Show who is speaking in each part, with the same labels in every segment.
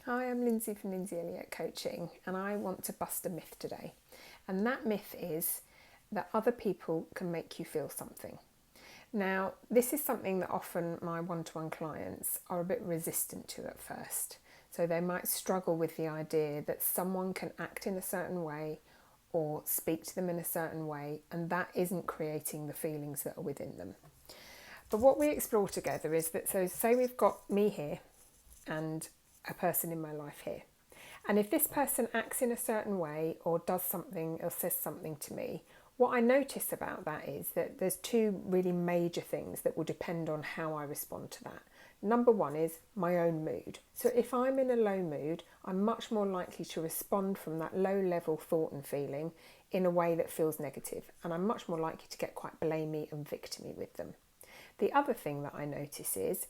Speaker 1: Hi, I'm Lindsay from Lindsay Elliott Coaching, and I want to bust a myth today. And that myth is that other people can make you feel something. Now, this is something that often my one-to-one clients are a bit resistant to at first. So they might struggle with the idea that someone can act in a certain way or speak to them in a certain way, and that isn't creating the feelings that are within them. But what we explore together is that, so say we've got me here and a person in my life here. And if this person acts in a certain way or does something or says something to me, what I notice about that is that there's two really major things that will depend on how I respond to that. Number one is my own mood. So if I'm in a low mood, I'm much more likely to respond from that low level thought and feeling in a way that feels negative. And I'm much more likely to get quite blamey and victimy with them. The other thing that I notice is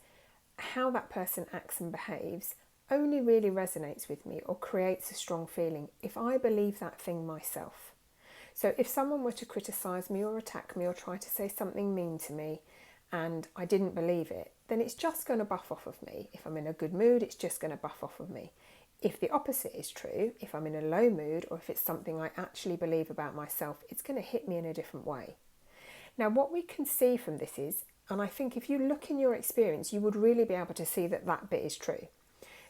Speaker 1: how that person acts and behaves only really resonates with me or creates a strong feeling if I believe that thing myself. So if someone were to criticise me or attack me or try to say something mean to me and I didn't believe it, then it's just going to buff off of me. If I'm in a good mood, it's just going to buff off of me. If the opposite is true, if I'm in a low mood or if it's something I actually believe about myself, it's going to hit me in a different way. Now, what we can see from this is, and I think if you look in your experience, you would really be able to see that that bit is true.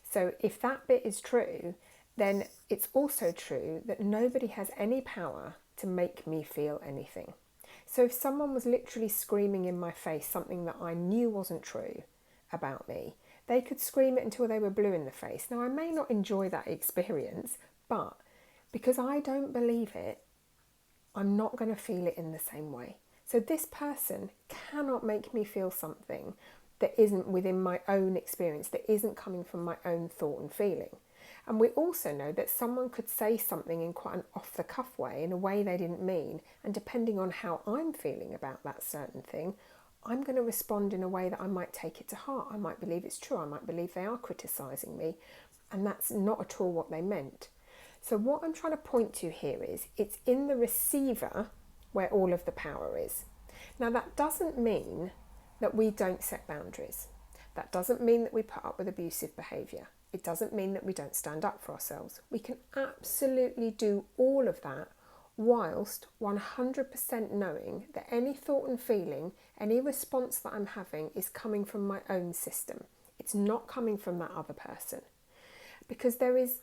Speaker 1: So if that bit is true, then it's also true that nobody has any power to make me feel anything. So if someone was literally screaming in my face something that I knew wasn't true about me, they could scream it until they were blue in the face. Now, I may not enjoy that experience, but because I don't believe it, I'm not going to feel it in the same way. So this person cannot make me feel something that isn't within my own experience, that isn't coming from my own thought and feeling. And we also know that someone could say something in quite an off-the-cuff way, in a way they didn't mean, and depending on how I'm feeling about that certain thing, I'm going to respond in a way that I might take it to heart. I might believe it's true, I might believe they are criticising me, and that's not at all what they meant. So what I'm trying to point to here is it's in the receiver where all of the power is. Now, that doesn't mean that we don't set boundaries. That doesn't mean that we put up with abusive behaviour. It doesn't mean that we don't stand up for ourselves. We can absolutely do all of that whilst 100% knowing that any thought and feeling, any response that I'm having is coming from my own system. It's not coming from that other person. Because there is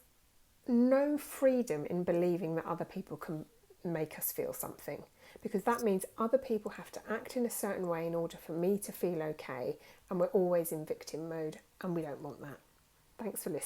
Speaker 1: no freedom in believing that other people can make us feel something, because that means other people have to act in a certain way in order for me to feel okay, and we're always in victim mode, and we don't want that. Thanks for listening.